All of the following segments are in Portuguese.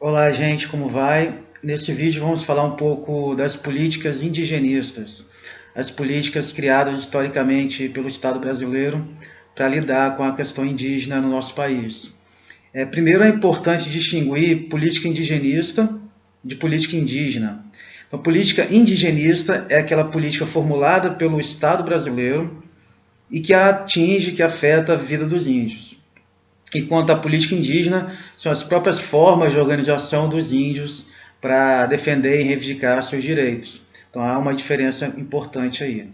Olá, gente, como vai? Nesse vídeo vamos falar um pouco das políticas indigenistas, as políticas criadas historicamente pelo Estado brasileiro para lidar com a questão indígena no nosso país. Primeiro é importante distinguir política indigenista de política indígena. Então, política indigenista é aquela política formulada pelo Estado brasileiro e que atinge, que afeta a vida dos índios. Enquanto a política indígena são as próprias formas de organização dos índios para defender e reivindicar seus direitos. Então há uma diferença importante aí.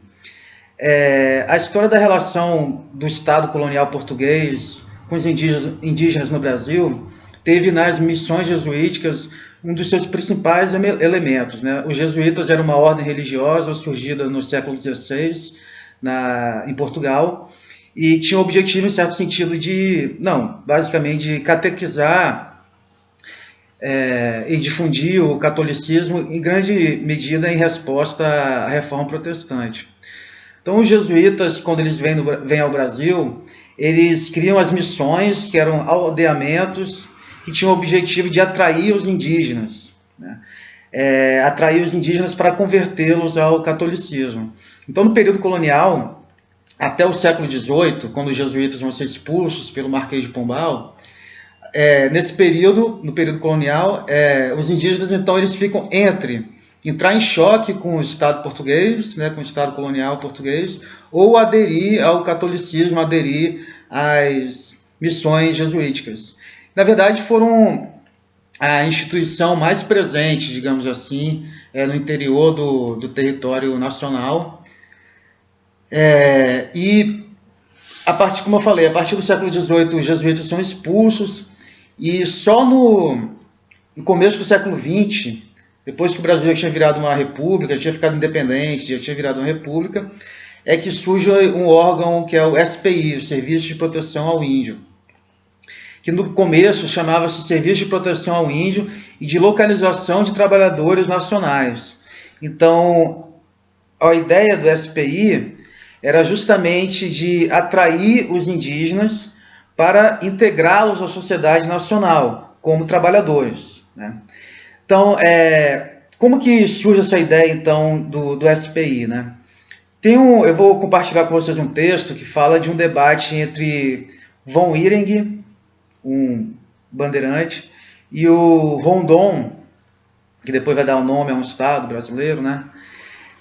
A história da relação do Estado colonial português com os indígenas no Brasil teve nas missões jesuíticas um dos seus principais elementos, né? Os jesuítas eram uma ordem religiosa surgida no século XVI em Portugal, e tinha o objetivo, em certo sentido, basicamente de catequizar e difundir o catolicismo, em grande medida em resposta à reforma protestante. Então, os jesuítas, quando eles vêm ao Brasil, eles criam as missões, que eram aldeamentos, que tinham o objetivo de atrair os indígenas, né? Atrair os indígenas para convertê-los ao catolicismo. Então, no período colonial, até o século XVIII, quando os jesuítas vão ser expulsos pelo Marquês de Pombal, nesse período, no período colonial, os indígenas, então, eles ficam entre entrar em choque com o Estado português, né, com o Estado colonial português, ou aderir ao catolicismo, aderir às missões jesuíticas. Na verdade, foram a instituição mais presente, digamos assim, no interior do território nacional. E, como eu falei, a partir do século XVIII, os jesuítas são expulsos, e só no começo do século XX, depois que o Brasil já tinha virado uma república, já tinha ficado independente, já tinha virado uma república, é que surge um órgão que é o SPI, o Serviço de Proteção ao Índio, que no começo chamava-se Serviço de Proteção ao Índio e de Localização de Trabalhadores Nacionais. Então, a ideia do SPI era justamente de atrair os indígenas para integrá-los à sociedade nacional como trabalhadores, né? Então, como que surge essa ideia, então, do SPI, né? Eu vou compartilhar com vocês um texto que fala de um debate entre Von Ihring, um bandeirante, e o Rondon, que depois vai dar o nome a um estado brasileiro, né?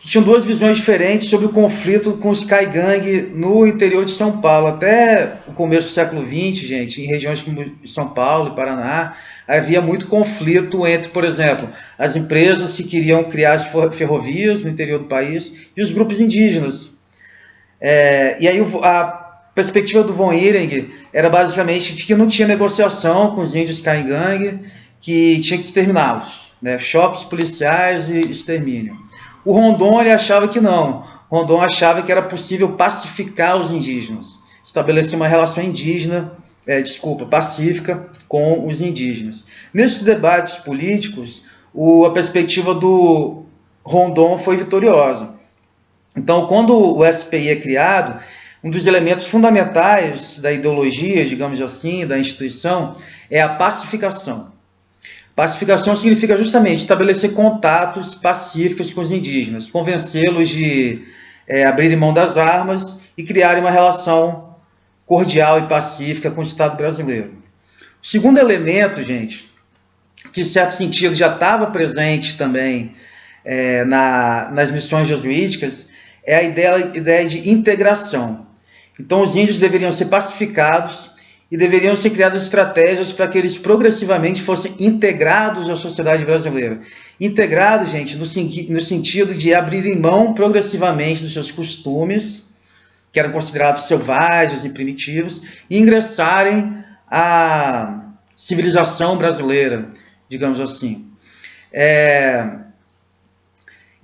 Que tinham duas visões diferentes sobre o conflito com os Caigangue no interior de São Paulo. Até o começo do século XX, gente, em regiões como São Paulo e Paraná, havia muito conflito entre, por exemplo, as empresas que queriam criar as ferrovias no interior do país e os grupos indígenas. E aí a perspectiva do Von Ihring era basicamente de que não tinha negociação com os índios Caigangue, que tinha que exterminá-los, né? Choques policiais e extermínio. O Rondon, ele achava que não. Rondon achava que era possível pacificar os indígenas, estabelecer uma relação pacífica com os indígenas. Nesses debates políticos, a perspectiva do Rondon foi vitoriosa. Então, quando o SPI é criado, um dos elementos fundamentais da ideologia, digamos assim, da instituição, é a pacificação. Pacificação significa justamente estabelecer contatos pacíficos com os indígenas, convencê-los de abrirem mão das armas e criarem uma relação cordial e pacífica com o Estado brasileiro. O segundo elemento, gente, que em certo sentido já estava presente também nas missões jesuíticas, é a ideia de integração. Então, os índios deveriam ser pacificados e deveriam ser criadas estratégias para que eles progressivamente fossem integrados à sociedade brasileira. Integrados, gente, no sentido de abrirem mão progressivamente dos seus costumes, que eram considerados selvagens e primitivos, e ingressarem à civilização brasileira, digamos assim.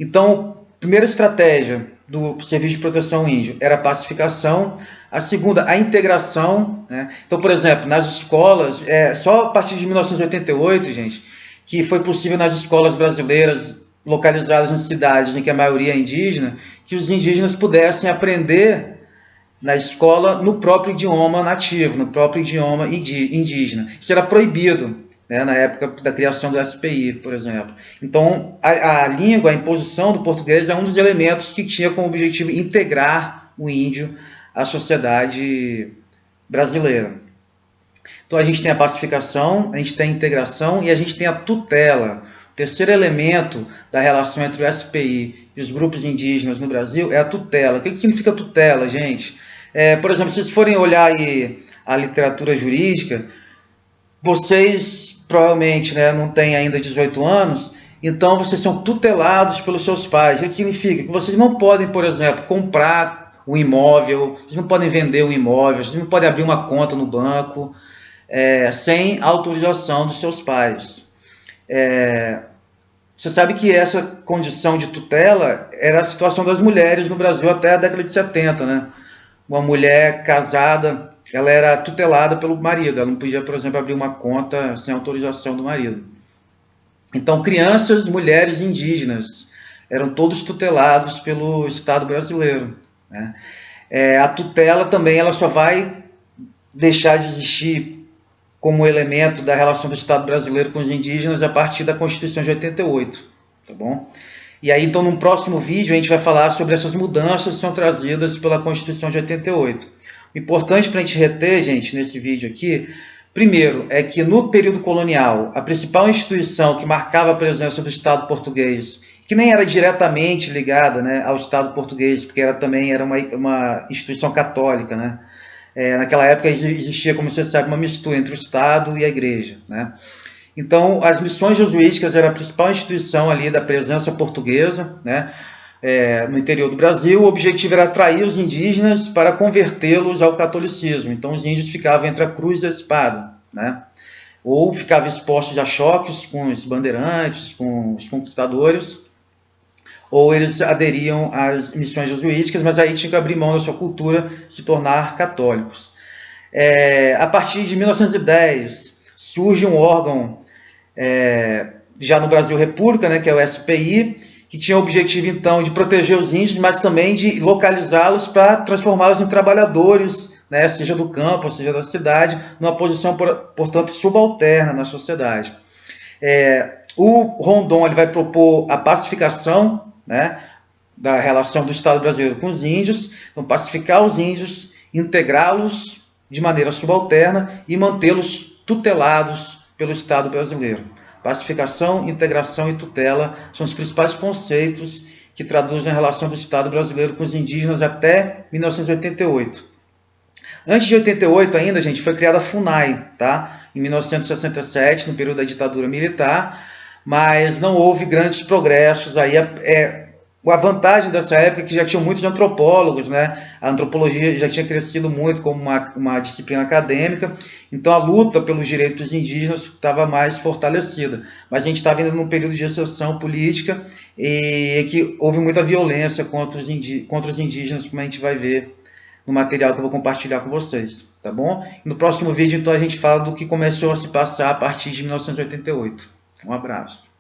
Então, a primeira estratégia do Serviço de Proteção Índio era a pacificação. A segunda, a integração, né? Então, por exemplo, nas escolas, só a partir de 1988, gente, que foi possível nas escolas brasileiras localizadas em cidades em que a maioria é indígena, que os indígenas pudessem aprender na escola no próprio idioma nativo, no próprio idioma indígena. Isso era proibido né, na época da criação do SPI, por exemplo. Então, a língua, a imposição do português é um dos elementos que tinha como objetivo integrar o índio à sociedade brasileira. Então, a gente tem a pacificação, a gente tem a integração e a gente tem a tutela. O terceiro elemento da relação entre o SPI e os grupos indígenas no Brasil é a tutela. O que significa tutela, gente? Por exemplo, se vocês forem olhar aí a literatura jurídica, vocês provavelmente, né, não têm ainda 18 anos, então vocês são tutelados pelos seus pais. Isso significa que vocês não podem, por exemplo, comprar um imóvel, vocês não podem vender um imóvel, vocês não podem abrir uma conta no banco sem autorização dos seus pais. Você sabe que essa condição de tutela era a situação das mulheres no Brasil até a década de 70, né? Uma mulher casada, ela era tutelada pelo marido, ela não podia, por exemplo, abrir uma conta sem autorização do marido. Então, crianças, mulheres indígenas eram todos tutelados pelo Estado brasileiro, né? A tutela também ela só vai deixar de existir como elemento da relação do Estado brasileiro com os indígenas a partir da Constituição de 88, tá bom? E aí, então, no próximo vídeo, a gente vai falar sobre essas mudanças que são trazidas pela Constituição de 88. O importante para a gente reter, gente, nesse vídeo aqui, primeiro, é que no período colonial, a principal instituição que marcava a presença do Estado português, que nem era diretamente ligada, né, ao Estado português, porque também era uma instituição católica, né? Naquela época existia, como você sabe, uma mistura entre o Estado e a Igreja, né? Então, as missões jesuíticas eram a principal instituição ali da presença portuguesa, né, no interior do Brasil. O objetivo era atrair os indígenas para convertê-los ao catolicismo. Então, os índios ficavam entre a cruz e a espada, né? Ou ficavam expostos a choques com os bandeirantes, com os conquistadores, ou eles aderiam às missões jesuíticas, mas aí tinham que abrir mão da sua cultura, se tornar católicos. A partir de 1910, surge um órgão, já no Brasil República, né, que é o SPI, que tinha o objetivo, então, de proteger os índios, mas também de localizá-los para transformá-los em trabalhadores, né, seja do campo, seja da cidade, numa posição, portanto, subalterna na sociedade. O Rondon ele vai propor a pacificação, né, da relação do Estado brasileiro com os índios, então pacificar os índios, integrá-los de maneira subalterna e mantê-los tutelados pelo Estado brasileiro. Pacificação, integração e tutela são os principais conceitos que traduzem a relação do Estado brasileiro com os indígenas até 1988. Antes de 88 ainda, gente, foi criada a FUNAI, tá? Em 1967, no período da ditadura militar, mas não houve grandes progressos. Aí a vantagem dessa época é que já tinham muitos antropólogos, né? A antropologia já tinha crescido muito como uma disciplina acadêmica, então a luta pelos direitos indígenas estava mais fortalecida. Mas a gente estava ainda num período de exceção política e que houve muita violência contra os indígenas, como a gente vai ver no material que eu vou compartilhar com vocês, tá bom? No próximo vídeo, então, a gente fala do que começou a se passar a partir de 1988. Um abraço.